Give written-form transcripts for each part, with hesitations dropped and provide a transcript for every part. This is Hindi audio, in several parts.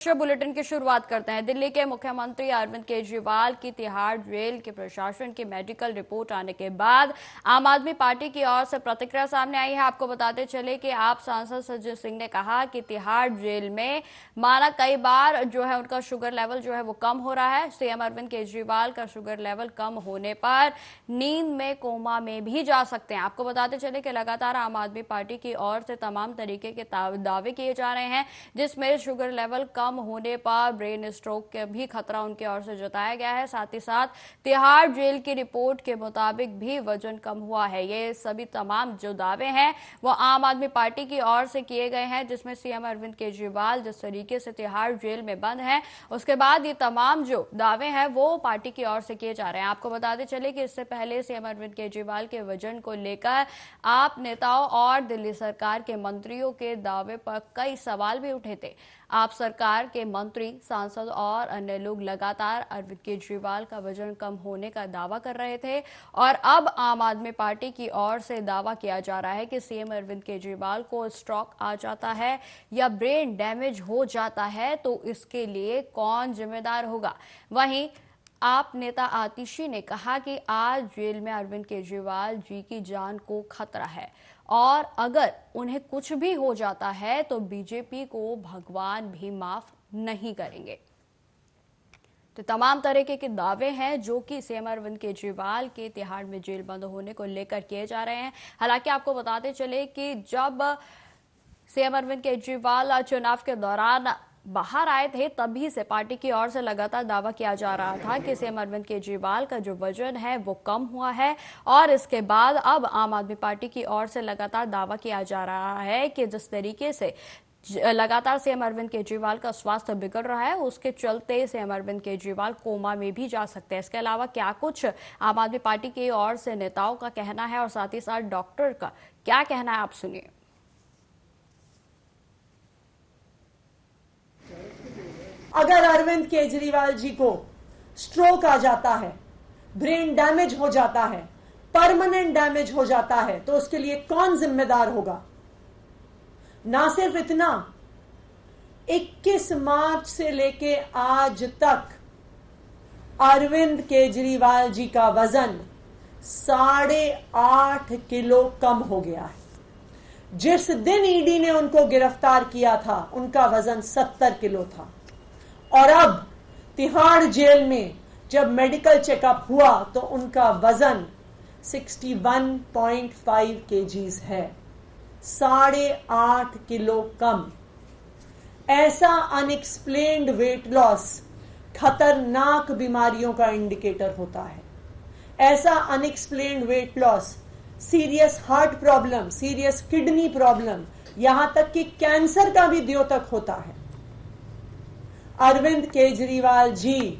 बुलेटिन की शुरुआत करते हैं। दिल्ली के मुख्यमंत्री अरविंद केजरीवाल की तिहाड़ जेल के प्रशासन की मेडिकल रिपोर्ट आने के बाद आम आदमी पार्टी की ओर से प्रतिक्रिया सामने आई है। आपको बताते चले कि आप सांसद सज्जन सिंह ने कहा कि तिहाड़ जेल में माना कई बार जो है उनका शुगर लेवल जो है वो कम हो रहा है। सीएम अरविंद केजरीवाल का शुगर लेवल कम होने पर नींद में कोमा में भी जा सकते हैं। आपको बताते चले कि लगातार आम आदमी पार्टी की ओर से तमाम तरीके के दावे किए जा रहे हैं, जिसमें शुगर लेवल कम होने पर ब्रेन स्ट्रोक का भी खतरा उनकी ओर से जताया गया है। साथ ही साथ तिहाड़ जेल की रिपोर्ट के मुताबिक भी वजन कम हुआ है। ये सभी तमाम जो दावे हैं वो आम आदमी पार्टी की ओर से किए गए हैं, जिसमें सीएम अरविंद केजरीवाल जिस तरीके से तिहाड़ जेल में बंद हैं, उसके बाद ये तमाम जो दावे हैं वो पार्टी की ओर से किए जा रहे हैं। आपको बताते चले कि इससे पहले सीएम अरविंद केजरीवाल के वजन को लेकर आप नेताओं और दिल्ली सरकार के मंत्रियों के दावे पर कई सवाल भी उठे थे। आप सरकार के मंत्री, सांसद और अन्य लोग लगातार अरविंद केजरीवाल का वजन कम होने का दावा कर रहे थे और अब आम आदमी पार्टी की ओर से दावा किया जा रहा है कि सीएम अरविंद केजरीवाल को स्ट्रोक आ जाता है या ब्रेन डैमेज हो जाता है तो इसके लिए कौन जिम्मेदार होगा। वहीं आप नेता आतिशी ने कहा कि आज जेल में अरविंद केजरीवाल जी की जान को खतरा है और अगर उन्हें कुछ भी हो जाता है तो बीजेपी को भगवान भी माफ नहीं करेंगे। तो तमाम तरीके के दावे हैं जो कि सीएम अरविंद केजरीवाल के तिहाड़ में जेल बंद होने को लेकर किए जा रहे हैं। हालांकि आपको बताते चले कि जब सीएम अरविंद केजरीवाल चुनाव के दौरान बाहर आए थे तभी से पार्टी की ओर से लगातार दावा किया जा रहा था कि सीएम अरविंद केजरीवाल का जो वजन है वो कम हुआ है और इसके बाद अब आम आदमी पार्टी की ओर से लगातार दावा किया जा रहा है कि जिस तरीके से लगातार सीएम अरविंद केजरीवाल का स्वास्थ्य बिगड़ रहा है उसके चलते सीएम अरविंद केजरीवाल कोमा में भी जा सकते हैं। इसके अलावा क्या कुछ आम आदमी पार्टी की ओर से नेताओं का कहना है और साथ ही साथ डॉक्टर का क्या कहना है, आप सुनिए। अगर अरविंद केजरीवाल जी को स्ट्रोक आ जाता है, ब्रेन डैमेज हो जाता है, परमानेंट डैमेज हो जाता है तो उसके लिए कौन जिम्मेदार होगा। ना सिर्फ इतना, 21 मार्च से लेके आज तक अरविंद केजरीवाल जी का वजन 8.5 किलो कम हो गया है। जिस दिन ईडी ने उनको गिरफ्तार किया था उनका वजन 70 किलो था और अब तिहाड़ जेल में जब मेडिकल चेकअप हुआ तो उनका वजन 61.5 केजीज है, 8.5 किलो कम। ऐसा अनएक्सप्लेन्ड वेट लॉस खतरनाक बीमारियों का इंडिकेटर होता है। ऐसा unexplained weight loss serious heart problem, serious kidney problem, यहां तक कि कैंसर का भी द्योतक होता है। अरविंद केजरीवाल जी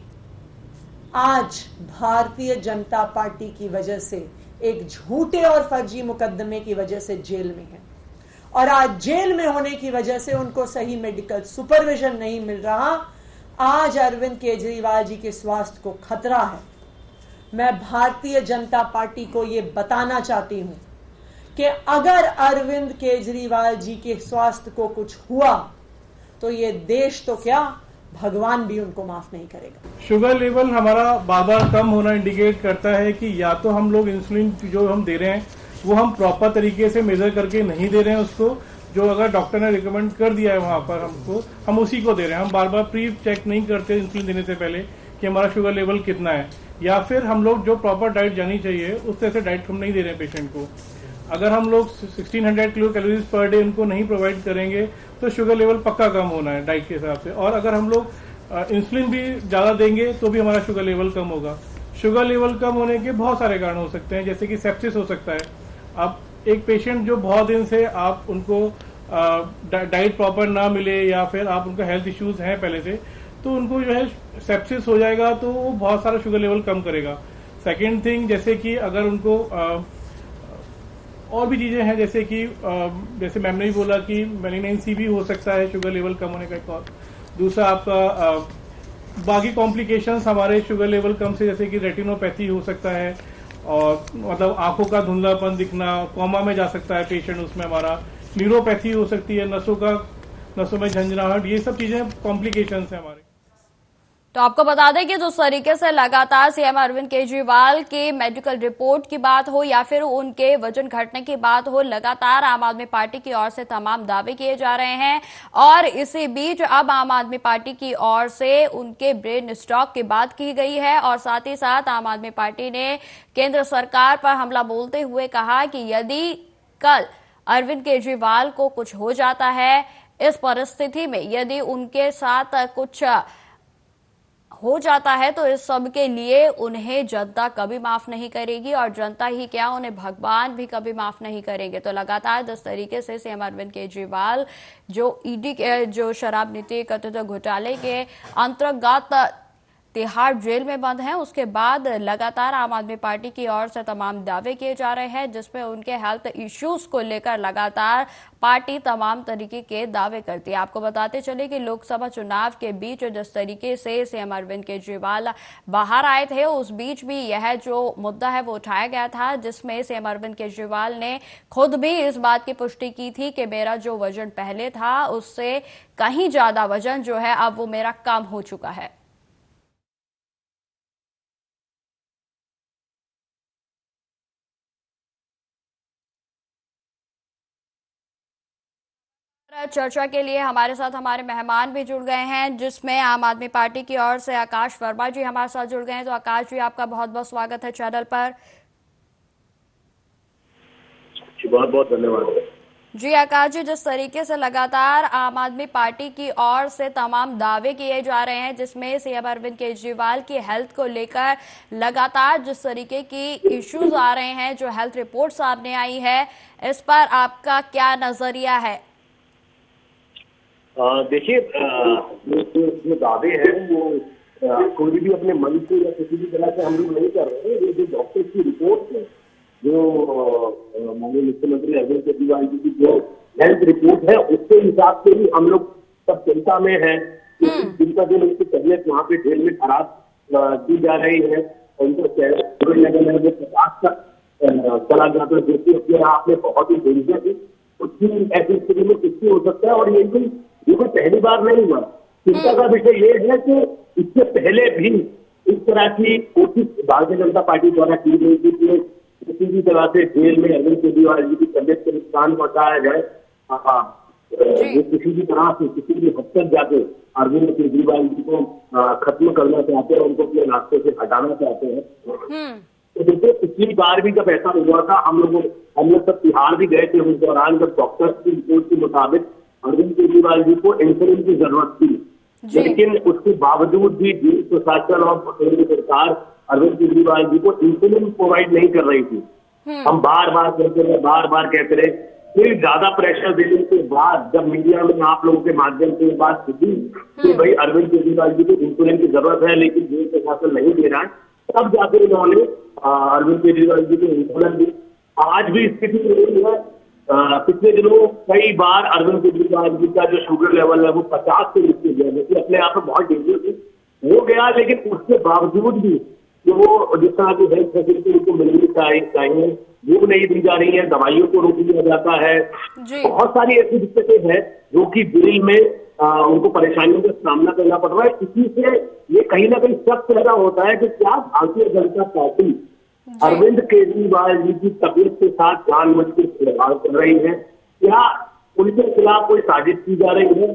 आज भारतीय जनता पार्टी की वजह से एक झूठे और फर्जी मुकदमे की वजह से जेल में है और आज जेल में होने की वजह से उनको सही मेडिकल सुपरविजन नहीं मिल रहा। आज अरविंद केजरीवाल जी के स्वास्थ्य को खतरा है। मैं भारतीय जनता पार्टी को यह बताना चाहती हूं कि अगर अरविंद केजरीवाल जी के स्वास्थ्य को कुछ हुआ तो ये देश तो क्या, भगवान भी उनको माफ नहीं करेगा। शुगर लेवल हमारा बार बार कम होना इंडिकेट करता है कि या तो हम लोग इंसुलिन जो हम दे रहे हैं वो हम प्रॉपर तरीके से मेजर करके नहीं दे रहे हैं उसको, जो अगर डॉक्टर ने रिकमेंड कर दिया है वहां पर हमको, हम उसी को दे रहे हैं। हम बार बार प्री चेक नहीं करते इंसुलिन देने से पहले कि हमारा शुगर लेवल कितना है, या फिर हम लोग जो प्रॉपर डाइट जानी चाहिए उस तरह से डाइट हम नहीं दे रहे हैं पेशेंट को। अगर हम लोग 1600 किलो कैलोरीज पर डे उनको नहीं प्रोवाइड करेंगे तो शुगर लेवल पक्का कम होना है डाइट के हिसाब से। और अगर हम लोग इंसुलिन भी ज्यादा देंगे तो भी हमारा शुगर लेवल कम होगा। शुगर लेवल कम होने के बहुत सारे कारण हो सकते हैं, जैसे कि सेप्सिस हो सकता है। आप एक पेशेंट जो बहुत दिन से आप उनको डाइट प्रॉपर ना मिले या फिर आप उनका हेल्थ इश्यूज हैं पहले से, तो उनको जो है सेप्सिस हो जाएगा तो वो बहुत सारा शुगर लेवल कम करेगा। सेकेंड थिंग, जैसे कि अगर उनको और भी चीजें हैं, जैसे कि जैसे मैम ने भी बोला कि मेलिनेंसी भी हो सकता है शुगर लेवल कम होने का एक और। दूसरा आपका बाकी कॉम्प्लिकेशंस हमारे शुगर लेवल कम से, जैसे कि रेटिनोपैथी हो सकता है और मतलब आंखों का धुंधलापन दिखना, कोमा में जा सकता है पेशेंट, उसमें हमारा न्यूरोपैथी हो सकती है, नसों का नसों में झंझनाहट, ये सब चीजें कॉम्प्लिकेशन है हमारे। तो आपको बता दें कि जिस तरीके से लगातार सीएम अरविंद केजरीवाल की मेडिकल रिपोर्ट की बात हो या फिर उनके वजन घटने की बात हो, लगातार आम आदमी पार्टी की ओर से तमाम दावे किए जा रहे हैं। और इसी बीच अब आम आदमी पार्टी की ओर से उनके ब्रेन स्टॉक की बात की गई है और साथ ही साथ आम आदमी पार्टी ने केंद्र सरकार पर हमला बोलते हुए कहा कि यदि कल अरविंद केजरीवाल को कुछ हो जाता है, इस परिस्थिति में यदि उनके साथ कुछ हो जाता है तो इस सब के लिए उन्हें जनता कभी माफ नहीं करेगी और जनता ही क्या, उन्हें भगवान भी कभी माफ नहीं करेंगे। तो लगातार जिस तरीके से सीएम अरविंद केजरीवाल जो ईडी के जो शराब नीति कथित घोटाले के अंतर्गत तिहाड़ जेल में बंद हैं, उसके बाद लगातार आम आदमी पार्टी की ओर से तमाम दावे किए जा रहे हैं जिसमें उनके हेल्थ इश्यूज को लेकर लगातार पार्टी तमाम तरीके के दावे करती है। आपको बताते चले कि लोकसभा चुनाव के बीच जिस तरीके से सीएम अरविंद केजरीवाल बाहर आए थे, उस बीच भी यह जो मुद्दा है वो उठाया गया था, जिसमें सीएम अरविंद केजरीवाल ने खुद भी इस बात की पुष्टि की थी कि मेरा जो वजन पहले था उससे कहीं ज्यादा वजन जो है अब वो मेरा कम हो चुका है। चर्चा के लिए हमारे साथ हमारे मेहमान भी जुड़ गए हैं, जिसमें आम आदमी पार्टी की ओर से आकाश वर्मा जी हमारे साथ जुड़ गए हैं। तो आकाश जी, आपका बहुत बहुत स्वागत है चैनल पर। बहुत बहुत धन्यवाद जी आकाश जी, जिस तरीके से लगातार आम आदमी पार्टी की ओर से तमाम दावे किए जा रहे हैं जिसमें सीएम अरविंद केजरीवाल की हेल्थ को लेकर लगातार जिस तरीके की इश्यूज आ रहे हैं, जो हेल्थ रिपोर्ट सामने आई है, इस पर आपका क्या नजरिया है? देखिए, जो दावे हैं वो कोई भी अपने मन से या किसी भी तरह से हम लोग नहीं कर रहे हैं। ये जो डॉक्टर की रिपोर्ट है, जो माननीय मुख्यमंत्री अरविंद केजरीवाल जी की जो हेल्थ रिपोर्ट है, उसके हिसाब से ही हम लोग सब चिंता में है। दिन का दिन उनकी तबियत वहाँ पे जेल में खराब की जा रही है। उनको लेवल है वो 50 तक चला जाता है, जो कि अपने आप में बहुत ही डेंजर है। उसकी ऐसी स्थिति में कुछ भी हो सकता है और ये कोई पहली बार नहीं हुआ। चिंता का विषय ये है कि इससे पहले भी इस तरह की कोशिश भारतीय जनता पार्टी द्वारा की गई थी कि किसी भी तरह से जेल में अरविंद केजरीवाल जी की तबियत को नुकसान पहुंचाया जाए। वो किसी भी तरह से किसी भी हद तक जाके अरविंद केजरीवाल जी को खत्म करना चाहते हैं, उनको अपने रास्ते से हटाना चाहते हैं। तो देखिए, पिछली बार भी जब ऐसा हुआ था, हम लोग सब तिहाड़ भी गए थे। उस दौरान जब डॉक्टर की रिपोर्ट के मुताबिक अरविंद केजरीवाल जी को इंसुलिन की जरूरत थी, लेकिन उसके बावजूद भी जेल प्रशासन और केंद्र सरकार अरविंद केजरीवाल जी को इंसुलिन प्रोवाइड नहीं कर रही थी। हम बार बार कहते रहे। फिर ज्यादा प्रेशर देने के बाद जब मीडिया में आप लोगों के माध्यम से बात की कि भाई अरविंद केजरीवाल जी को इंसुलिन की जरूरत है लेकिन जेल प्रशासन नहीं दे रहा है, तब जाकर इन्होंने अरविंद केजरीवाल जी को इंसुलिन दी। आज भी स्थिति यही है। पिछले दिनों कई बार अरविंद केजरीवाल जी का जो शुगर लेवल है वो 50 से नीचे गया, जो कि अपने आप में बहुत डेंजर हो गया। लेकिन उसके बावजूद भी वो जिस तरह की हेल्थ फैसिलिटी उनको मिलनी चाहिए वो नहीं दी जा रही है, दवाइयों को रोक दिया जाता है। बहुत सारी ऐसी दिक्कतें हैं जो कि जेल में उनको परेशानियों का सामना करना पड़ रहा है। इसी से ये कहीं ना कहीं शक पैदा होता है कि क्या भारतीय जनता पार्टी अरविंद केजरीवाल जी की तबियत के साथ जानबूझ के खिलवाड़ कर रही है? क्या उनके खिलाफ कोई साजिश की जा रही है?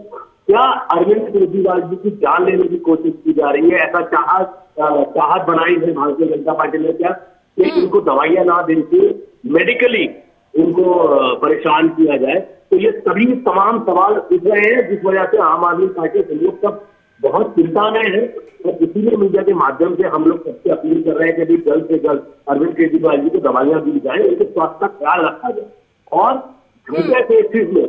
क्या अरविंद केजरीवाल जी की जान लेने की कोशिश की जा रही है? ऐसा चाहत बनाई है भारतीय जनता पार्टी ने क्या कि इनको दवाइयां ना देके मेडिकली इनको परेशान किया जाए? तो ये सभी तमाम सवाल उठ रहे हैं, जिस वजह से आम आदमी पार्टी के लोग सब बहुत चिंता में है। और इसीलिए मीडिया के माध्यम से हम लोग सबसे अपील कर रहे हैं कि जल्द से जल्द अरविंद केजरीवाल जी को दवाइयां दी जाए, उनके स्वास्थ्य का ख्याल रखा जाए। और झूठे केसेस में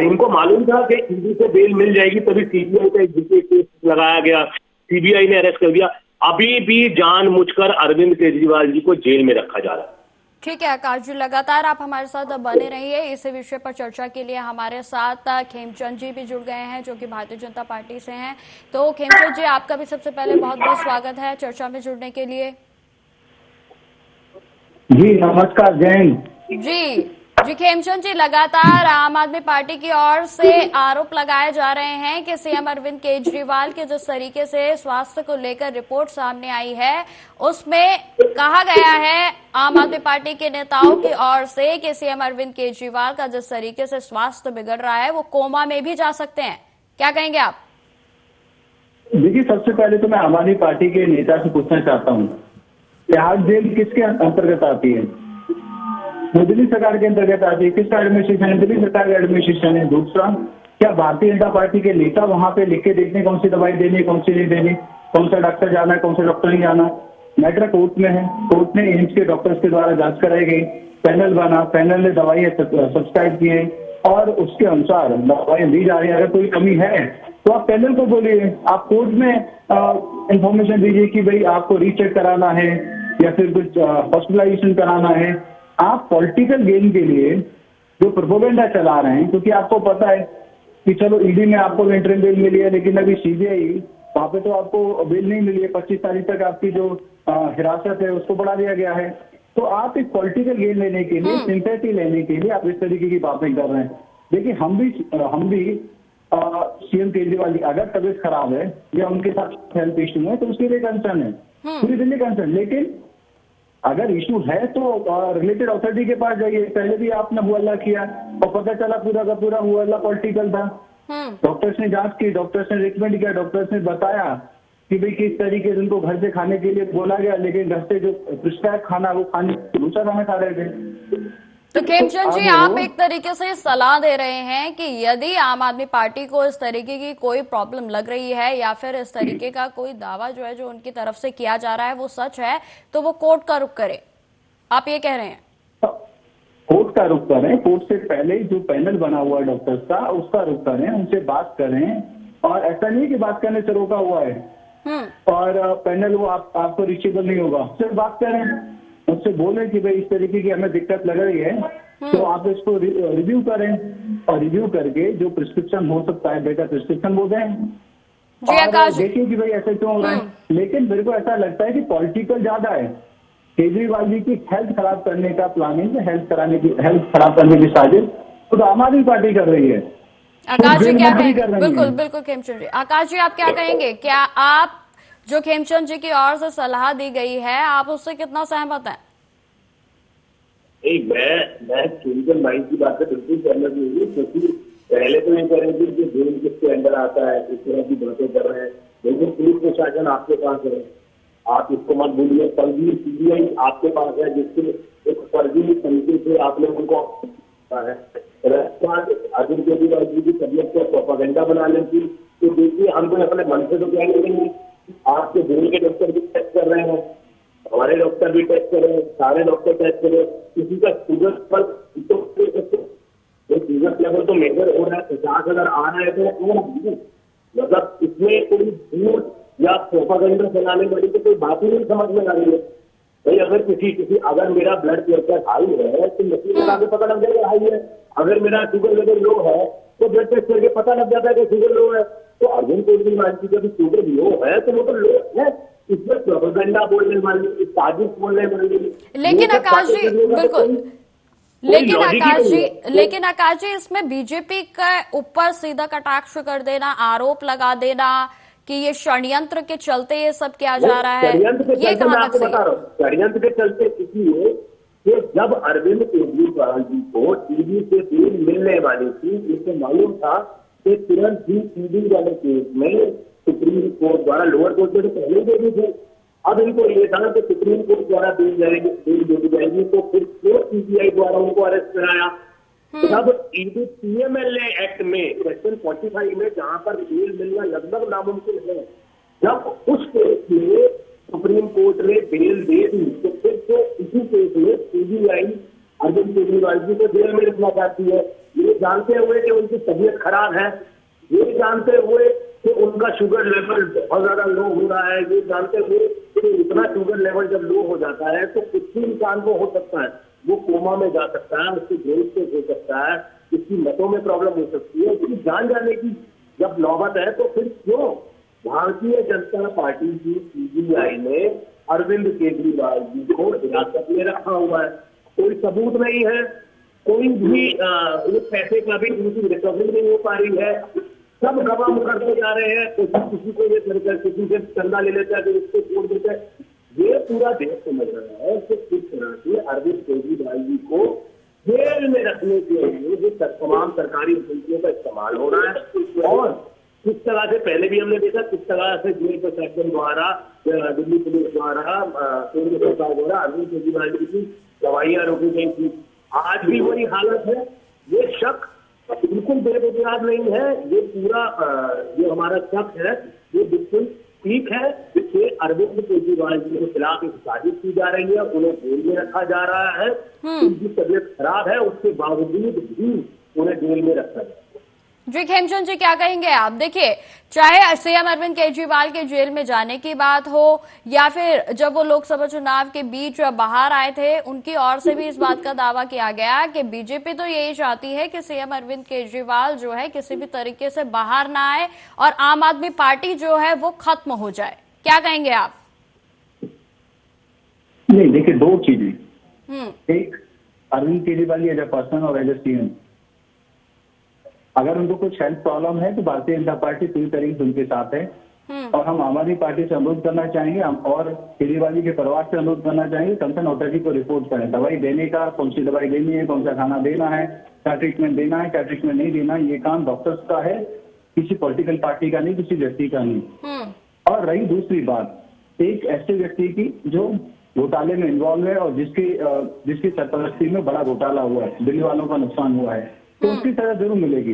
इनको मालूम था कि ईडी से बेल मिल जाएगी, तभी सीबीआई का एक झूठे केस लगाया गया, सीबीआई ने अरेस्ट कर दिया। अभी भी जानबूझकर अरविंद केजरीवाल जी को जेल में रखा जा रहा है। ठीक है आकाश जी, लगातार आप हमारे साथ बने रहिए। इस विषय पर चर्चा के लिए हमारे साथ खेमचंद जी भी जुड़ गए हैं, जो कि भारतीय जनता पार्टी से हैं। तो खेमचंद जी, आपका भी सबसे पहले बहुत बहुत स्वागत है चर्चा में जुड़ने के लिए। जी नमस्कार, जय हिंद। जी, जी खेमचंद जी, लगातार आम आदमी पार्टी की ओर से आरोप लगाए जा रहे हैं कि सीएम अरविंद केजरीवाल के जिस तरीके से स्वास्थ्य को लेकर रिपोर्ट सामने आई है उसमें कहा गया है आम आदमी पार्टी के नेताओं की ओर से कि सीएम अरविंद केजरीवाल का जिस तरीके से स्वास्थ्य बिगड़ रहा है वो कोमा में भी जा सकते हैं। क्या कहेंगे आप? देखिए, सबसे पहले तो मैं आम आदमी पार्टी के नेता से पूछना चाहता हूँ, तिहाड़ जेल किसके अंतर्गत आती है? दिल्ली सरकार के अंतर्गत आती है। किसका एडमिनिस्ट्रेशन है? दिल्ली सरकार का एडमिनिस्ट्रेशन है। दूसरा, क्या भारतीय जनता पार्टी के नेता वहां पे लिख के देखने कौन सी दवाई देनी है, कौन सी नहीं देनी, कौन सा डॉक्टर जाना है, कौन सा डॉक्टर नहीं जाना? मैटर कोर्ट में है, कोर्ट ने एम्स के डॉक्टर्स के द्वारा जांच कराई गई, पैनल बना, पैनल ने दवाई सब्सक्राइब किए और उसके अनुसार दवाई दी जा रही है। अगर कोई कमी है तो आप पैनल को बोलिए, आप कोर्ट में इंफॉर्मेशन दीजिए कि भाई आपको रीचेक कराना है या फिर कुछ हॉस्पिटलाइजेशन कराना है। आप पॉलिटिकल गेन के लिए जो प्रोपेगेंडा चला रहे हैं, क्योंकि आपको पता है कि चलो ईडी में आपको इंटरिम बेल मिली है, लेकिन अभी सीबीआई वहां पे तो आपको बेल नहीं मिली है। 25 तारीख तक आपकी जो हिरासत है उसको बढ़ा दिया गया है। तो आप एक पॉलिटिकल गेन लेने के लिए, सिंपैथी लेने के लिए आप इस तरीके की बातें कर रहे हैं। देखिए, हम भी सीएम केजरीवाल की अगर तबीयत खराब है या उनके साथ हेल्थ इश्यू है तो उसके लिए कंसर्न है, पूरी दिल्ली कंसर्न। लेकिन अगर इशू है तो रिलेटेड अथॉरिटी के पास जाइए। पहले भी आपने हुआ किया और पता चला पूरा का पूरा हुआ पॉलिटिकल था। डॉक्टर्स ने जांच की, डॉक्टर्स ने रिकमेंड किया, डॉक्टर्स ने बताया कि भाई किस तरीके से उनको घर से खाने के लिए बोला गया, लेकिन घर से जो प्रिस्क्राइब खाना वो खाने दूसरा खाना खा रहे थे। तो खेमचंद जी, आप एक तरीके से सलाह दे रहे हैं कि यदि आम आदमी पार्टी को इस तरीके की कोई प्रॉब्लम लग रही है या फिर इस तरीके का कोई दावा जो है जो उनकी तरफ से किया जा रहा है वो सच है तो वो कोर्ट का रुख करे, आप ये कह रहे हैं? कोर्ट का रुख करें, कोर्ट से पहले जो पैनल बना हुआ है डॉक्टर्स का उसका रुख करें, उनसे बात करें। और ऐसा नहीं कि बात करने से रोका हुआ है और पैनल वो आपको रीचेबल नहीं होगा, उससे बात करें, उससे बोले कि भाई इस तरीके की हमें दिक्कत लग रही है तो आप इसको रिव्यू करें और रिव्यू करके जो प्रिस्क्रिप्शन हो सकता है बेटा प्रिस्क्रिप्शन वो दें और देखिए कि भाई ऐसे क्यों हो रहा है। लेकिन मेरे को ऐसा लगता है कि पॉलिटिकल ज्यादा है। केजरीवाल जी की हेल्थ खराब करने का प्लानिंग, हेल्थ खराब करने की साजिश तो आम आदमी पार्टी कर रही है। आकाश जी क्या कहेंगे? बिल्कुल बिल्कुल खेमचंद जी, आकाश जी आप क्या कहेंगे? क्या आप जो खेमचंद जी की ओर से सलाह दी गई है आप उससे कितना सहमत हैं? मैं खेमचंद भाई की बात से बिल्कुल सहमत नहीं हूँ, क्योंकि पहले तो ये करेंगे कि जेल किसके अंदर आता है, इस तरह की बातें कर रहे हैं। लेकिन पुलिस प्रशासन आपके पास है, आप इसको मत भूलिए। फर्जी सीबीआई आपके पास है जिसके एक फर्जी तरीके से आपने उनको है। अर्जुन केजरीवाल जी की तबियत को प्रोपेगेंडा बना लेती तो देखिए, हम तो अपने मन से तो क्या करेंगे। आपके जेल के डॉक्टर भी टेस्ट कर रहे हैं, हमारे डॉक्टर भी टेस्ट कर रहे हैं, सारे डॉक्टर टेस्ट कर रहे हैं। किसी का शुगर पर शुगर लेवल तो मेजर हो रहा है, 50,000 आ रहा है तो मतलब इसमें कोई झूठ या प्रोपेगेंडा फैलाने वाली तो कोई बात ही नहीं समझ में आ रही है। भाई अगर मेरा ब्लड प्रेशर हाई है तो मशीन लगा के पता लग जाएगा हाई है। अगर मेरा शुगर लेवल लो है तो ब्लड टेस्ट करके पता लग जाता है कि शुगर लो है। तो अरविंद केजरीवाल की जब शुगर लो है तो वो तो लो है, इसमें प्रोपेगेंडा बोलने वाली, साजिश बोलने वाली। लेकिन आकाश जी बिल्कुल, लेकिन आकाश जी इसमें बीजेपी का ऊपर सीधा कटाक्ष कर देना, आरोप लगा देना कि ये षड्यंत्र के चलते ये सब किया जा रहा है, ये कहां तक सही है? षड्यंत्र के चलते इसलिए कि जब अरविंद केजरीवाल जी को ईडी से बेल मिलने वाली थी, इससे मालूम था कि तुरंत ही ईडी वाले केस में सुप्रीम कोर्ट द्वारा, लोअर कोर्ट में तो पहले दे दी थी, अब इनको ये था कि सुप्रीम कोर्ट द्वारा बेल दे दी जाएगी तो फिर क्यों सीबीआई द्वारा उनको अरेस्ट कराया। तब ईडी पीएमएलए एक्ट में सेक्शन 45 में जहां पर बेल मिलना लगभग नामुमकिन है, जब उस केस में सुप्रीम कोर्ट ने बेल दे दी तो फिर तो इसी केस में सीबीआई अरविंद केजरीवाल जी को जेल में रखना चाहती है, ये जानते हुए कि उनकी तबीयत खराब है, ये जानते हुए कि उनका शुगर लेवल बहुत ज्यादा लो हो रहा है, ये जानते हुए कि इतना शुगर लेवल जब लो हो जाता है तो कुछ भी इंसान को हो सकता है, वो कोमा में जा सकता है, उसकी ब्रेन से हो सकता है, इसकी नसों में प्रॉब्लम हो सकती है। इसकी जान जाने की जब नौबत है तो फिर क्यों भारतीय जनता पार्टी की सीबीआई ने अरविंद केजरीवाल जी को हिरासत में रखा हुआ है? कोई सबूत नहीं है, कोई भी उस पैसे का भी उनकी रिकवरी नहीं हो पा रही है। सब गवाह करते जा रहे हैं, किसी को ये करकर किसी से चंदा ले लेता है तो उसको छोड़ देता है। ये पूरा देश समझ रहा है कि किस तरह से अरविंद केजरीवाल जी को जेल में रखने के लिए जो तमाम सरकारी एजेंसियों का इस्तेमाल हो रहा है, और किस तरह से पहले भी हमने देखा किस तरह से जेल प्रशासन द्वारा, दिल्ली पुलिस द्वारा, केंद्र सरकार द्वारा अरविंद केजरीवाल जी की दवाइयां रोकी गई थी। आज भी वही हालत है। ये शक बिल्कुल बेबुनियाद नहीं है। ये पूरा जो हमारा शक है ये बिल्कुल ठीक है कि अरविंद केजरीवाल जी के खिलाफ एक साजिश की जा रही है, उन्हें जेल में रखा जा रहा है। उनकी तबीयत खराब है, उसके बावजूद भी उन्हें जेल में रखा जा रहा है। जी खेमचंद जी, क्या कहेंगे आप? देखिए, चाहे सीएम अरविंद केजरीवाल के जेल में जाने की बात हो या फिर जब वो लोकसभा चुनाव के बीच बाहर आए थे, उनकी ओर से भी इस बात का दावा किया गया कि बीजेपी तो यही चाहती है कि सीएम अरविंद केजरीवाल जो है किसी भी तरीके से बाहर ना आए और आम आदमी पार्टी जो है वो खत्म हो जाए। क्या कहेंगे आप? नहीं, देखिए, दो चीजें। एक, Arvind Kejriwal as a person और एज ए सीएम, अगर उनको कुछ हेल्थ प्रॉब्लम है तो भारतीय जनता पार्टी पूरी तरीके से उनके साथ है। और हम आम आदमी पार्टी से अनुरोध करना चाहेंगे, हम और केजरीवाल जी के परिवार से अनुरोध करना चाहेंगे, कंसर्न अथॉरिटी को रिपोर्ट करें दवाई देने का, कौन सी दवाई देनी है, कौन सा खाना देना है, क्या ट्रीटमेंट देना है, क्या ट्रीटमेंट नहीं देना है। ये काम डॉक्टर्स का है, किसी पॉलिटिकल पार्टी का नहीं, किसी व्यक्ति का नहीं। और रही दूसरी बात, एक ऐसे व्यक्ति की जो घोटाले में इन्वॉल्व है और जिसकी सरपरस्ती में बड़ा घोटाला हुआ है, दिल्ली वालों का नुकसान हुआ है, तो उसकी सजा जरूर मिलेगी।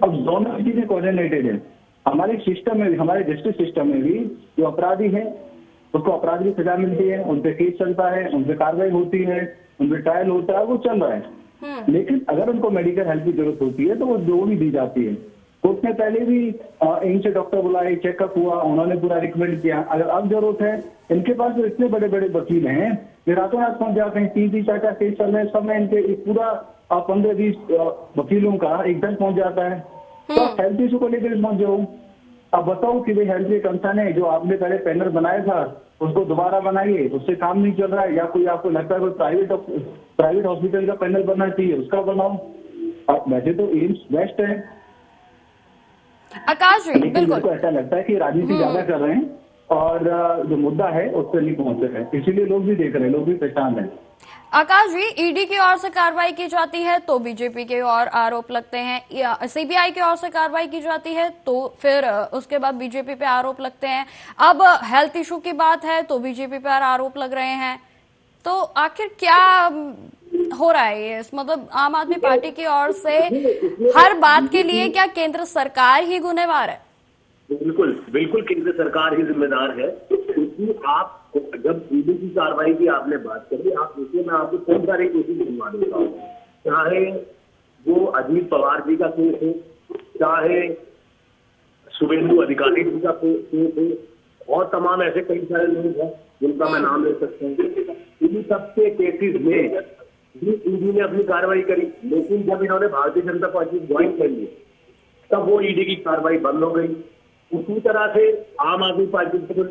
अब दोनों चीजें कोऑर्डिनेटेड है। हमारे सिस्टम में भी, हमारे जस्टिस सिस्टम में भी जो अपराधी है उसको अपराध की सजा मिलती है, उन पे केस चलता है, उन पे कार्रवाई होती है, उन पे ट्रायल होता है, वो चल रहा है। लेकिन अगर उनको मेडिकल हेल्प की जरूरत होती है तो वो जो भी दी जाती है। कोर्ट ने पहले भी एम्स से डॉक्टर बुलाए, चेकअप हुआ, उन्होंने पूरा रिकमेंड किया। अगर अब जरूरत है, इनके पास जो इतने बड़े बड़े वकील हैं, ये रातों रात पहुंच जाते हैं, 3-4 केस चल रहे हैं, सब में इनके पूरा 15-20 वकीलों का एक दल पहुंच जाता है। तो आप हेल्थ इशू को लेकर पहुंच जाओ। अब बताओ कि भाई हेल्थ के कंसर्न है, जो आपने पहले पैनल बनाया था उसको दोबारा बनाइए, उससे काम नहीं चल रहा है, या कोई आपको लगता है कोई प्राइवेट हॉस्पिटल का पैनल बनना चाहिए, उसका बनाओ। अब वैसे तो एम्स बेस्ट है। आकाश जी, लेकिन मेरे को ऐसा लगता है कि राजनीति ज्यादा कर रहे हैं और जो मुद्दा है उस पर नहीं पहुंच रहे हैं, इसीलिए लोग भी देख रहे हैं, लोग भी परेशान है। आकाश जी, ईडी की ओर से कार्रवाई की जाती है तो बीजेपी के और आरोप लगते हैं, सीबीआई की ओर से कार्रवाई की जाती है तो फिर उसके बाद बीजेपी पे आरोप लगते हैं। अब हेल्थ इशू की बात है तो बीजेपी पर आरोप लग रहे हैं। तो आखिर क्या हो रहा है ये? मतलब आम आदमी पार्टी की ओर से हर बात के लिए क्या केंद्र सरकार ही गुनहगार है? बिल्कुल बिल्कुल केंद्र सरकार ही जिम्मेदार है, क्योंकि आप जब ईडी की कार्रवाई की आपने बात करी, आप देखिए, मैं आपको कौन सारी केसेस गिनवा देता हूँ। चाहे वो अजीत पवार जी का केस है, चाहे शुभेंदु अधिकारी जी का केस है, और तमाम ऐसे कई सारे लोग हैं जिनका मैं नाम ले सकता हूँ। इन सबके केसेस में ईडी ने अपनी कार्रवाई करी, लेकिन जब इन्होंने भारतीय जनता पार्टी ज्वाइन कर ली तब वो ईडी की कार्रवाई बंद हो गई। उसी तरह से आम आदमी पार्टी को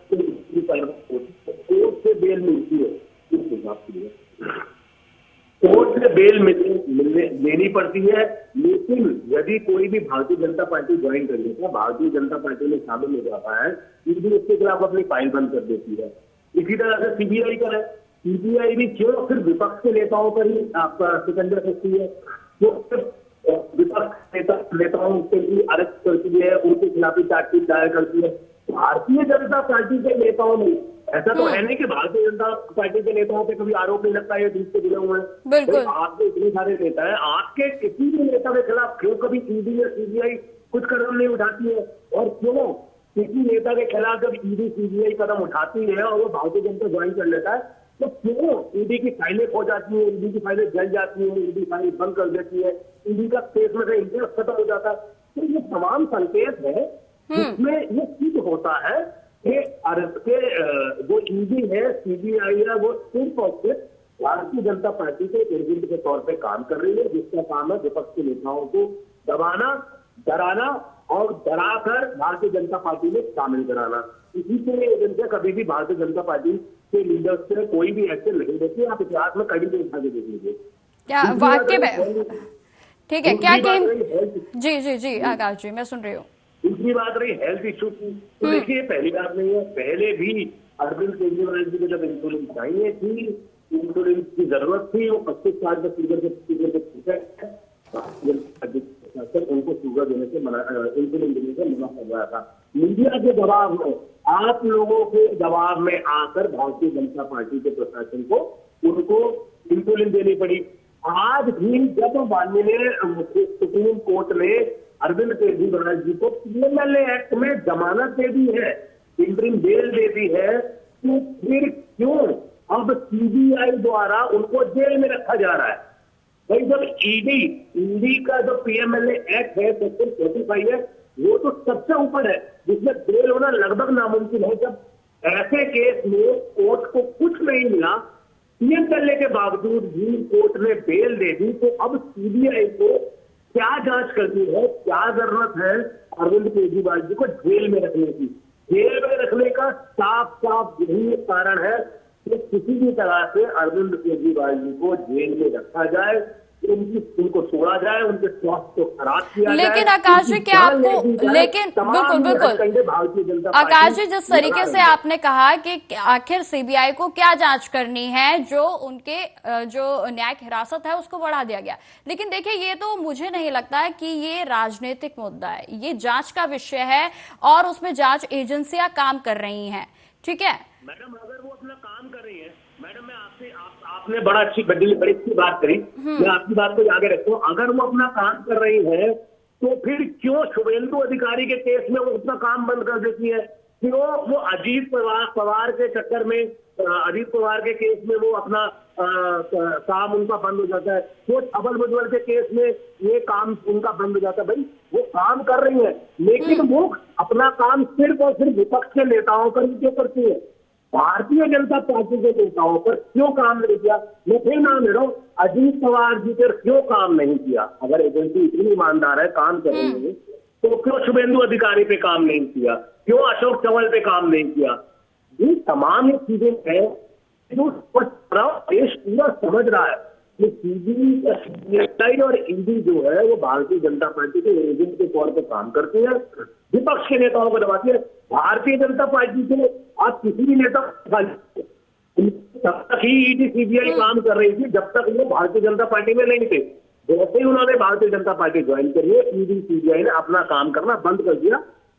कोर्ट से बेल मिलती है, इस हिसाब से कोर्ट से बेल लेनी पड़ती है। लेकिन यदि कोई भी भारतीय जनता पार्टी ज्वाइन कर लेता है, भारतीय जनता पार्टी में शामिल हो जाता है, ईडी उसके खिलाफ अपनी फाइल बंद कर देती है। इसी तरह से सीबीआई का है, सीबीआई भी क्यों सिर्फ विपक्ष के नेताओं पर ही आपका सिकंदर करती है, जो सिर्फ विपक्ष नेताओं के लिए अरेस्ट करती है, उनके खिलाफ चार्जशीट दायर करती है। भारतीय जनता पार्टी के नेताओं ने, ऐसा तो है नहीं कि भारतीय जनता पार्टी के नेताओं पे कभी आरोप नहीं लगता है, दूध से जुड़े हुए हैं। बिल्कुल, आपके इतने सारे नेता हैं, आपके किसी भी नेता के खिलाफ क्यों कभी ईडी या सीबीआई कुछ कदम नहीं उठाती है? और क्यों किसी नेता के खिलाफ जब ईडी सीबीआई कदम उठाती है और वो भारतीय जनता ज्वाइन कर लेता है, तो क्यों ईडी की फाइलें खो जाती है, ईडी की फाइलें जल जाती है, ईडी फाइल बंद कर देती है, ईडी का केस में से इंटरेस्ट खत्म हो जाता है? तो ये तमाम संकेत है जिसमें ये सिद्ध होता है कि जो ईडी है, सीबीआई है, वो सिर्फ और सिर्फ भारतीय जनता पार्टी के एजेंट के तौर पे काम कर रही है, जिसका काम है विपक्ष के नेताओं को दबाना, डराना और डराकर भारतीय जनता पार्टी में शामिल कराना। इसी के लिए एजेंसियां कभी भी भारतीय जनता पार्टी के लीडर्स से कोई भी एक्शन नहीं देती। आप इतिहास में कभी भी उठा के देख लीजिए। क्या वाक्य में, ठीक है, क्या जी आकाश जी मैं सुन रही हूँ। दूसरी बात रही हेल्थ इश्यू की, तो देखिए पहली बात नहीं है, पहले भी अरविंद केजरीवाल जी को जब इंसुलिन चाहिए थी, इंसुलिन की जरूरत थी, वो 25 साल का शुगर उनको शुगर देने से मना, इंसुलिन देने से मना कर रहा था। मीडिया के दबाव में, आप लोगों के दबाव में आकर भारतीय जनता पार्टी के प्रशासन को उनको इंसुलिन देनी पड़ी। आज भी जब माननीय सुप्रीम कोर्ट ने अरविंद केजरीवाल जी को पीएमएलए एक्ट में जमानत दे दी है, इंटरिम बेल दे दी है, तो फिर क्यों अब सीबीआई द्वारा उनको जेल में रखा जा रहा है? भाई जब ईडी का जो पीएमएलए एक्ट है सेक्शन 45 है, वो तो सबसे ऊपर है, जिसमें बेल होना लगभग नामुमकिन है। जब ऐसे केस में कोर्ट को कुछ नहीं मिला, पीएम करने के बावजूद भी कोर्ट ने बेल दे दी, तो अब सीबीआई को क्या जांच करनी है, क्या जरूरत है अरविंद केजरीवाल जी को जेल में रखने की? जेल में रखने का साफ साफ यही कारण है कि किसी भी तरह से अरविंद केजरीवाल जी को जेल में रखा जाए, उनको छोड़ा जाए, उनके स्वास्थ्य को खराब किया जाए। लेकिन आकाश जी क्या आपको, लेकिन बिल्कुल आकाश जी, जिस तरीके से आपने कहा कि आखिर सीबीआई को क्या जांच करनी है, जो उनके जो न्यायिक हिरासत है उसको बढ़ा दिया गया, लेकिन देखिए ये तो मुझे नहीं लगता है कि ये राजनीतिक मुद्दा है, ये जांच का विषय है और उसमें जांच एजेंसियां काम कर रही हैं, ठीक है मैडम। अगर वो अपना काम कर रही है, मैडम मैं आपने बड़ा बड़ी अच्छी बात करी, मैं आपकी बात को आगे रखता हूँ। अगर वो अपना काम कर रही है तो फिर क्यों शुभेंदु अधिकारी के केस में वो अपना काम बंद कर देती है? क्यों वो अजीत पवार के चक्कर में, अजीत पवार के केस में वो अपना काम उनका बंद हो जाता है? तो अबल भुजबल के केस में ये काम उनका बंद हो जाता है। भाई वो काम कर रही है, लेकिन वो अपना काम सिर्फ और सिर्फ विपक्ष के नेताओं पर क्यों करती है? भारतीय जनता पार्टी के नेताओं पर क्यों काम नहीं किया? मैं फिर नाम ले रहा हूँ, अजीत पवार जी पर क्यों काम नहीं किया? अगर एजेंसी इतनी ईमानदार है, काम कर रही है, तो क्यों शुभेंदु अधिकारी पे काम नहीं किया? क्यों अशोक चव्हाण पे काम नहीं किया? ये तमाम ये चीजें हैं जो देश पूरा समझ रहा है कि सीबीआई और ईडी जो है वो भारतीय जनता पार्टी के एजेंट के तौर पर काम करती है, विपक्ष के नेताओं को दबाती है। भारतीय जनता पार्टी से आज किसी भी नेता तब तक ही ईडी सीबीआई काम कर रही थी जब तक वो भारतीय जनता पार्टी में नहीं थे। जैसे ही उन्होंने भारतीय जनता पार्टी ज्वाइन करी है, ईडी सीबीआई ने अपना काम करना बंद कर दिया।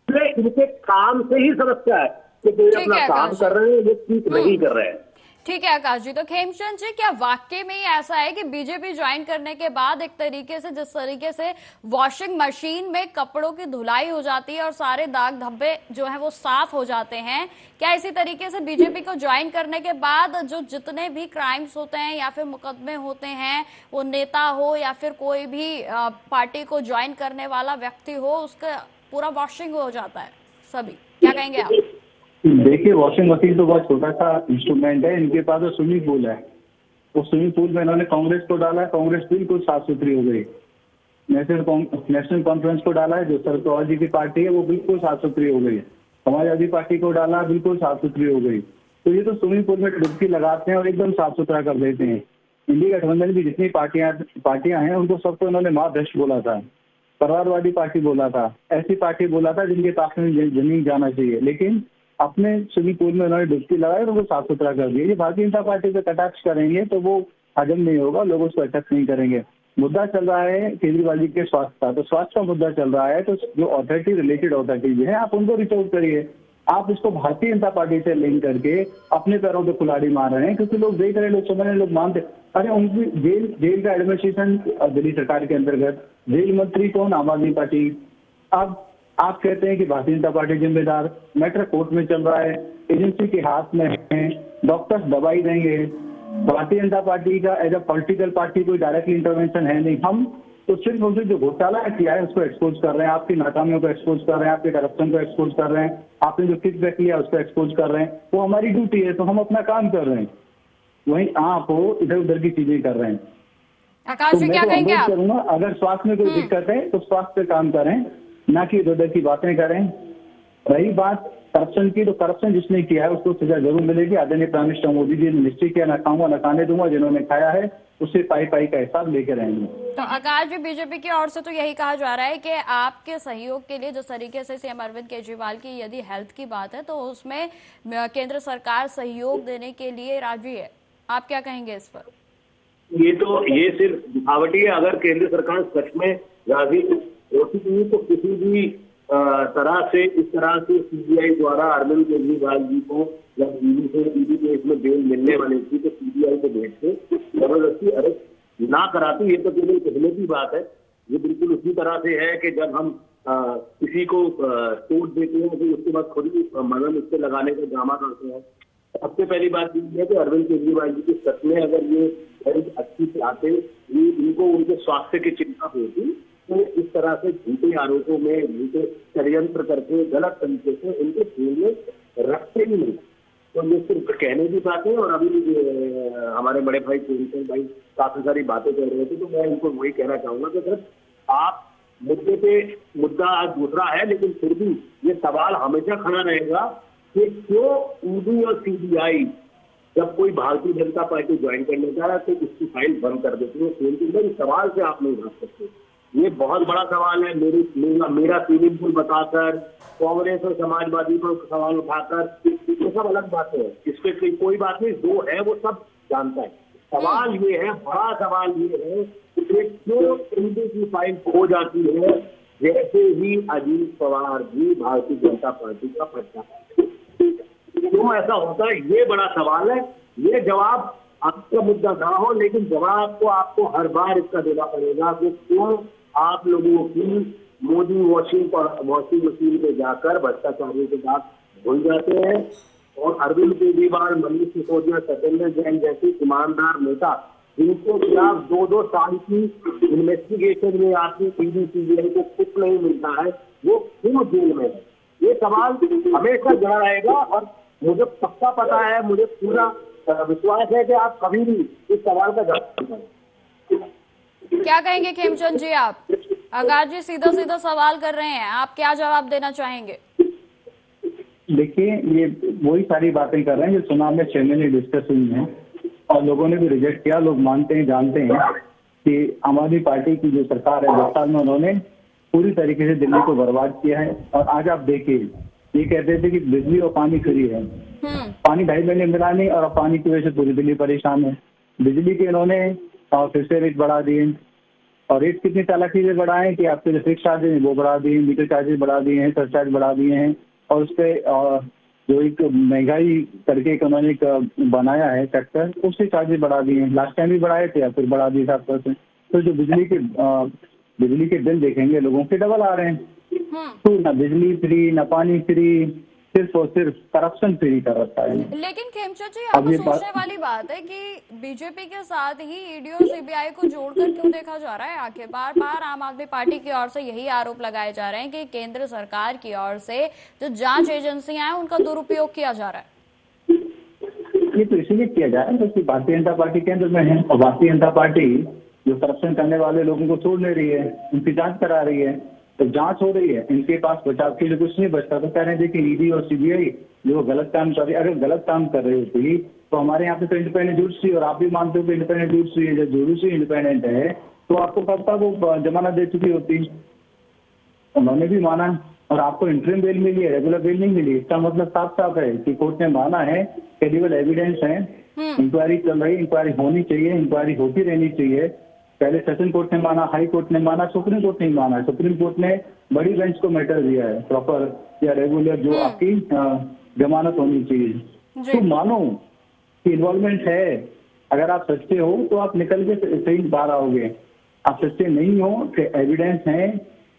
इसलिए इनके काम से ही समस्या है कि वे अपना काम कर रहे हैं, ये ठीक नहीं कर रहे हैं। ठीक है आकाश जी, तो खेमचंद जी क्या वाकई में ही ऐसा है कि बीजेपी ज्वाइन करने के बाद एक तरीके से, जिस तरीके से वॉशिंग मशीन में कपड़ों की धुलाई हो जाती है और सारे दाग धब्बे जो है वो साफ हो जाते हैं, क्या इसी तरीके से बीजेपी को ज्वाइन करने के बाद जो जितने भी क्राइम्स होते हैं या फिर मुकदमे होते हैं, वो नेता हो या फिर कोई भी पार्टी को ज्वाइन करने वाला व्यक्ति हो, उसका पूरा वॉशिंग हो जाता है सभी? क्या कहेंगे आप? देखिए, वॉशिंग मशीन तो बहुत छोटा सा इंस्ट्रूमेंट है। इनके पास तो स्विमिंग पूल है, वो स्विमिंग पूल में इन्होंने कांग्रेस को डाला है, कांग्रेस बिल्कुल साफ सुथरी हो गई। नेशनल कॉन्फ्रेंस को डाला है, जो शरद पवार जी की पार्टी है, वो बिल्कुल साफ सुथरी हो गई। समाजवादी पार्टी को डाला, बिल्कुल साफ सुथरी हो गई। तो ये तो स्विमिंग पूल में डुबकी लगाते हैं और एकदम साफ सुथरा कर देते हैं। इंडिया गठबंधन की जितनी पार्टियां हैं, उनको सबको इन्होंने महाभ्रष्ट बोला था, परिवारवादी पार्टी बोला था, ऐसी पार्टी बोला था जिनके पास में जमीन जाना चाहिए, लेकिन अपने स्विमिंग पूल में उन्होंने डुबकी लगाई और वो साफ सुथरा कर दिया। ये भारतीय जनता पार्टी पे कटाक्ष करेंगे तो वो हजम नहीं होगा, लोग उसको एक्सेप्ट नहीं करेंगे। मुद्दा चल रहा है केजरीवाल जी के स्वास्थ्य का, तो स्वास्थ्य का मुद्दा चल रहा है, तो जो अथॉरिटी रिलेटेड अथॉरिटीज है आप उनको रिच आउट करिए। आप इसको भारतीय जनता पार्टी से लिंक करके अपने पैरों पे कुल्हाड़ी मार रहे हैं, क्योंकि लोग देख रहे हैं, लोग समझ रहे हैं, लोग मानते। अरे उनकी जेल का एडमिनिस्ट्रेशन दिल्ली सरकार के अंतर्गत, जेल मंत्री कौन? आम आदमी पार्टी। अब आप कहते हैं कि भारतीय जनता पार्टी जिम्मेदार, मैटर कोर्ट में चल रहा है, एजेंसी के हाथ में है, डॉक्टर्स दवाई देंगे। भारतीय जनता पार्टी का एज अ पॉलिटिकल पार्टी कोई डायरेक्टली इंटरवेंशन है नहीं। हम तो सिर्फ उनसे जो घोटाला किया है उसको एक्सपोज कर रहे हैं, आपकी नाकामियों को एक्सपोज कर रहे हैं, आपके करप्शन को एक्सपोज कर रहे हैं, आपने जो किकबैक लिया उसको एक्सपोज कर रहे हैं। वो हमारी ड्यूटी है, तो हम अपना काम कर रहे हैं। वहीं आप वो इधर उधर की चीजें कर रहे हैं। आकाश जी क्या कहेंगे आप? करूंगा, अगर स्वास्थ्य में कोई दिक्कत है तो स्वास्थ्य पे काम करें, ना कि इधर उधर की बातें करें। रही बात करप्शन की, तो करप्शन जिसने किया है उसको सजा जरूर मिलेगी। आदरणीय प्राइम मिनिस्टर मोदी जी ने निश्चय किया, ना खाऊंगा ना खाने दूंगा, जिन्होंने खाया है उससे पाई पाई का हिसाब लेकर रहेंगे। तो आकाश जी, बीजेपी की ओर से तो यही कहा जा रहा है कि आपके सहयोग के लिए जिस तरीके से सीएम अरविंद केजरीवाल की यदि हेल्थ की बात है तो उसमें केंद्र सरकार सहयोग देने के लिए राजी है। आप क्या कहेंगे इस पर? ये सिर्फ दिखावटी है। अगर केंद्र सरकार सच में राजी होती तो किसी भी तरह से इस तरह से सीबीआई द्वारा अरविंद केजरीवाल जी को जब ईडी केस में बेल मिलने वाली थी तो सीबीआई को भेज के जबरदस्ती अरेस्ट ना कराती। ये तो केवल कहने की बात है। ये बिल्कुल उसी तरह से है कि जब हम किसी को चोट देते हैं तो उसके बाद खुद ही मलहम इससे लगाने का ड्रामा करते हैं। सबसे पहली बात ये है कि अरविंद केजरीवाल जी की सच में अगर ये हेल्थ अच्छी चाहते, इनको उनके स्वास्थ्य की चिंता होती तो इस तरह से झूठे आरोपों में, झूठे षड्यंत्र करके गलत तरीके से इनके जेल में रखते ही नहीं। तो ये सिर्फ कहने की बात है। और अभी हमारे बड़े भाई प्रेमचंद भाई काफी सारी बातें कर रहे थे, तो मैं इनको वही कहना चाहूंगा कि सर आप मुद्दा आज दूसरा है, लेकिन फिर भी ये सवाल हमेशा खड़ा रहेगा कि क्यों ईडी और सीबीआई जब कोई भारतीय जनता पार्टी ज्वाइन करने जा है तो उसकी फाइल बंद कर देती है। इस सवाल से आप नहीं भाग सकते। ये बहुत बड़ा सवाल है। मेरा स्विमिंग पूल बताकर कांग्रेस और समाजवादी पर सवाल उठाकर ये सब अलग बातें हैं। इस पे कोई बात नहीं, जो है वो सब जानता है। सवाल ये है, बड़ा सवाल ये है कि क्यों ईडी की फाइल खो जाती है जैसे ही अजीत पवार जी भारतीय जनता पार्टी का प्रत्याशी। क्यों ऐसा होता है, ये बड़ा सवाल है। ये जवाब आपका मुद्दा ना हो, लेकिन जवाब तो आपको हर बार इसका देना पड़ेगा कि क्यों आप लोगों की मोदी वॉशिंग मशीन पे जाकर भ्रष्टाचारियों के साथ भूल जाते हैं। और अरविंद केजरीवाल, मनीष सिसोदिया, सत्येंद्र जैन जैसे ईमानदार नेता जिनको खिलाफ 2-2 साल की इन्वेस्टिगेशन में आपकी ईडी सीबीआई को कुछ नहीं मिलता है, वो क्यों जेल में है? ये सवाल हमेशा जुड़ा रहेगा। और मुझे पक्का पता है, मुझे पूरा विश्वास है कि आप कभी भी इस सवाल का जवाब नहीं देंगे। क्या कहेंगे खेमचंद जी आप? आकाश जी सीधा सवाल कर रहे हैं, आप क्या जवाब देना चाहेंगे? देखिए, ये वही सारी बातें कर रहे हैं जो चुनाव में 6 महीने डिस्कस हुई हैं और लोगों ने भी रिजेक्ट किया। लोग मानते हैं, जानते हैं कि आम आदमी पार्टी की जो सरकार है 10 साल में उन्होंने पूरी तरीके से दिल्ली को बर्बाद किया है। और आज आप देखिए, ये कहते थे कि बिजली और पानी फ्री है, पानी 2.5 महीने मिला नहीं और अब पानी की वजह से पूरी दिल्ली परेशान है। बिजली के इन्होंने फिर से रेट बढ़ा दिए और रेट कितनी चालाकी से बढ़ाए कि आपके जो फिक्स चार्जेज वो बढ़ा दिए, मीटर चार्जेस बढ़ा दिए हैं, सरचार्ज बढ़ा दिए हैं। और उस पर जो एक महंगाई करके इकोनॉमिक बनाया है सेक्टर, उससे चार्जेस बढ़ा दिए हैं। लास्ट टाइम भी बढ़ाए थे, फिर बढ़ा दिए 7%। तो जो बिजली के बिल देखेंगे लोगों के डबल आ रहे हैं। तो ना बिजली फ्री, ना पानी फ्री, सिर्फ और सिर्फ करप्शन फ्री कर रखा है। लेकिन खेमचंद जी, यहाँ पर सोचने वाली बात है कि बीजेपी के साथ ही ईडी और सीबीआई को जोड़कर क्यों देखा जा रहा है? आखिर बार बार आम आदमी पार्टी की ओर से यही आरोप लगाए जा रहे हैं कि केंद्र सरकार की ओर से जो जांच एजेंसियां हैं उनका दुरुपयोग किया जा रहा है। ये तो इसीलिए किया जा रहा है क्योंकि भारतीय जनता पार्टी केंद्र में है और भारतीय जनता पार्टी जो करप्शन करने वाले लोगों को छोड़ नहीं रही है, उनकी जांच करा रही है। तो जांच हो रही है, इनके पास बचाव के लिए कुछ नहीं बचता। तो कह रहे हैं देखिए, ईडी और सीबीआई जो गलत काम कर रही है, अगर गलत काम कर रही होती तो हमारे यहाँ पे तो इंडिपेंडेंट जुडिशरी, और आप भी मानते हो कि इंडिपेंडेंट जुडिशरी है, जब जुडिशरी इंडिपेंडेंट है तो आपको कब तक वो जमानत दे चुकी होती। उन्होंने भी माना और आपको इंटरिम बेल मिली है, रेगुलर बेल नहीं मिली। इसका मतलब साफ साफ है कि कोर्ट ने माना है, क्रेडिबल एविडेंस है, इंक्वायरी चल रही, इंक्वायरी होनी चाहिए, इंक्वायरी होती रहनी चाहिए। पहले सेशन कोर्ट ने माना, हाई कोर्ट ने माना, सुप्रीम कोर्ट नहीं माना। सुप्रीम कोर्ट ने बड़ी बेंच को मैटर दिया है, प्रॉपर या रेगुलर जो आपकी जमानत होनी चाहिए। तो मानो कि इन्वॉल्वमेंट है। अगर आप सच्चे हो तो आप निकल के सही बाहर आओगे। आप सच्चे नहीं हो कि एविडेंस है,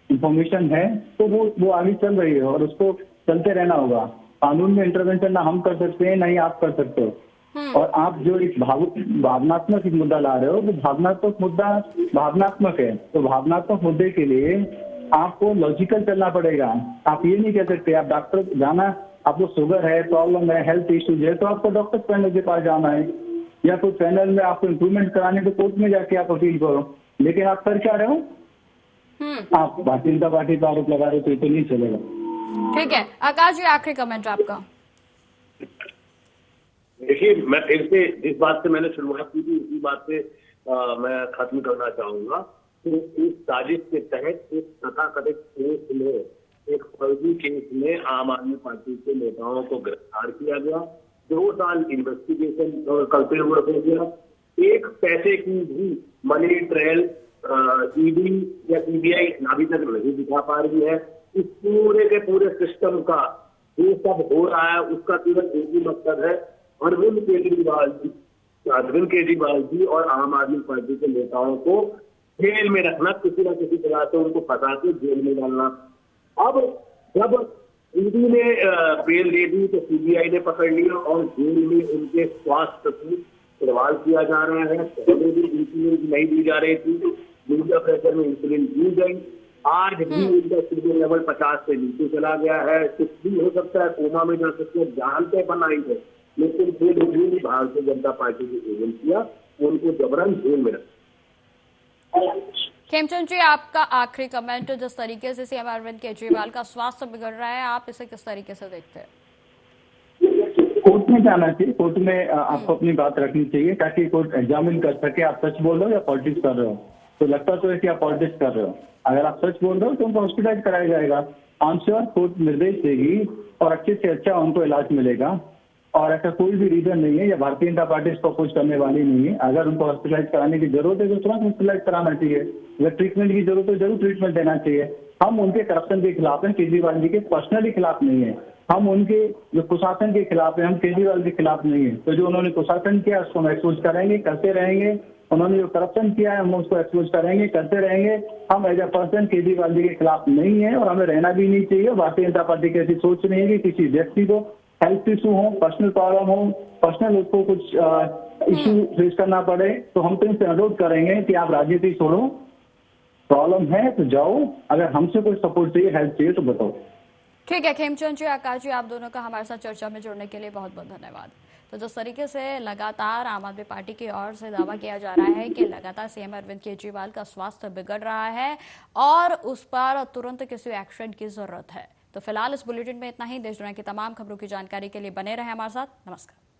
इंफॉर्मेशन है, तो वो आगे चल रही है और उसको चलते रहना होगा। कानून में इंटरवेंशन ना हम कर सकते हैं, ना ही आप कर सकते हो। और आप जो एक भावनात्मक एक मुद्दा ला रहे हो, वो भावनात्मक मुद्दा भावनात्मक है। तो भावनात्मक मुद्दे के लिए आपको लॉजिकल चलना पड़ेगा। आप ये नहीं कह सकते, आप डॉक्टर जाना, आपको शुगर है, प्रॉब्लम है, हेल्थ इश्यूज है, तो आपको डॉक्टर पैनल के पास जाना है, या कोई पैनल में आपको इम्प्रूवमेंट कराने को कोर्ट में जाके आप अपील करो। लेकिन आप कर क्या रहे हो? आप भारतीय जनता पार्टी पर आरोप लगा रहे हो, तो ये तो नहीं चलेगा। ठीक है आकाश जी, आखिरी कमेंट आपका। देखिए, मैं फिर से जिस बात से मैंने शुरुआत की थी उसी बात से मैं खत्म करना चाहूंगा कि इस साजिश के तहत एक तथाकथित केस में, एक फर्जी केस में आम आदमी पार्टी के नेताओं को गिरफ्तार किया गया, 2 साल इन्वेस्टिगेशन करते हुए हो गया, एक पैसे की भी मनी ट्रेल ईडी या सीबीआई अभी तक नहीं दिखा पा रही है। इस पूरे के पूरे सिस्टम का जो सब हो रहा है उसका केवल एक ही मकसद है, अरविंद केजरीवाल जी और आम आदमी पार्टी के नेताओं को जेल में रखना, किसी न किसी तरह से उनको फंसा के जेल में डालना। अब जब ईडी ने बेल दे दी तो सीबीआई ने पकड़ लिया और जेल में उनके स्वास्थ्य की सवाल किया जा रहा है। पहले भी इंसुलिन नहीं दी जा रही थी, मीडिया प्रेशर में इंसुलिन दी गई, आज भी उनका शुगर लेवल 50 से नीचे चला गया है। कुछ भी हो सकता है, कोमा में जा सकते हैं, जान पे बनाई है, लेकिन फिर भी भारतीय जनता पार्टी की एजेंसियां उनको जबरन जेल में रखी। खेमचंद जी, आपका आखिरी कमेंट, जिस तरीके से सीएम अरविंद केजरीवाल का स्वास्थ्य बिगड़ रहा है, आप इसे किस तरीके से देखते हैं? कोर्ट में जाना चाहिए, कोर्ट में आपको अपनी बात रखनी चाहिए ताकि कोर्ट एग्जामिन कर सके आप सच बोल रहे हो या पॉलिटिक्स कर रहे हो। तो लगता तो है कि आप पॉलिटिक्स कर रहे हो। अगर आप सच बोल रहे हो तो उनको हॉस्पिटलाइज कराया जाएगा। आई एम श्योर कोर्ट निर्देश देगी और अच्छे से अच्छा उनको इलाज मिलेगा, और ऐसा कोई भी रीजन नहीं है या भारतीय जनता पार्टी इसको अपोज करने वाली नहीं है। अगर उनको हॉस्पिटलाइज कराने की जरूरत है तो तुरंत हॉस्पिटलाइज कराना चाहिए। अगर ट्रीटमेंट की जरूरत है जरूर ट्रीटमेंट देना चाहिए। हम उनके करप्शन के खिलाफ हैं, केजरीवाल जी के पर्सनली खिलाफ नहीं है। हम उनके जो कुशासन के खिलाफ है, हम केजरीवाल के खिलाफ नहीं है। तो जो उन्होंने कुशासन किया उसको हम एक्सपोज करेंगे, करते रहेंगे। उन्होंने जो करप्शन किया है हम उसको एक्सपोज करेंगे, करते रहेंगे। हम as a person Kejriwal ji के खिलाफ नहीं है और हमें रहना भी नहीं चाहिए। भारतीय जनता पार्टी की ऐसी सोच नहीं है कि किसी व्यक्ति को हेल्थ इशू हो, पर्सनल प्रॉब्लम हो, पर्सनल उसको कुछ इशू फेस करना पड़े, तो हम तो इनसे अनुरोध करेंगे कि आप राजनीति छोड़ो, प्रॉब्लम है तो जाओ, अगर हमसे कोई सपोर्ट चाहिए, हेल्प चाहिए तो बताओ। ठीक है खेमचंद जी, आकाश जी, आप दोनों का हमारे साथ चर्चा में जुड़ने के लिए बहुत बहुत धन्यवाद। तो जिस तरीके से लगातार आम आदमी पार्टी की ओर से दावा किया जा रहा है कि लगातार सीएम अरविंद केजरीवाल का स्वास्थ्य बिगड़ रहा है और उस पर तुरंत किसी एक्शन की जरूरत है। तो फिलहाल इस बुलेटिन में इतना ही। देश दुनिया की तमाम खबरों की जानकारी के लिए बने रहे हमारे साथ। नमस्कार।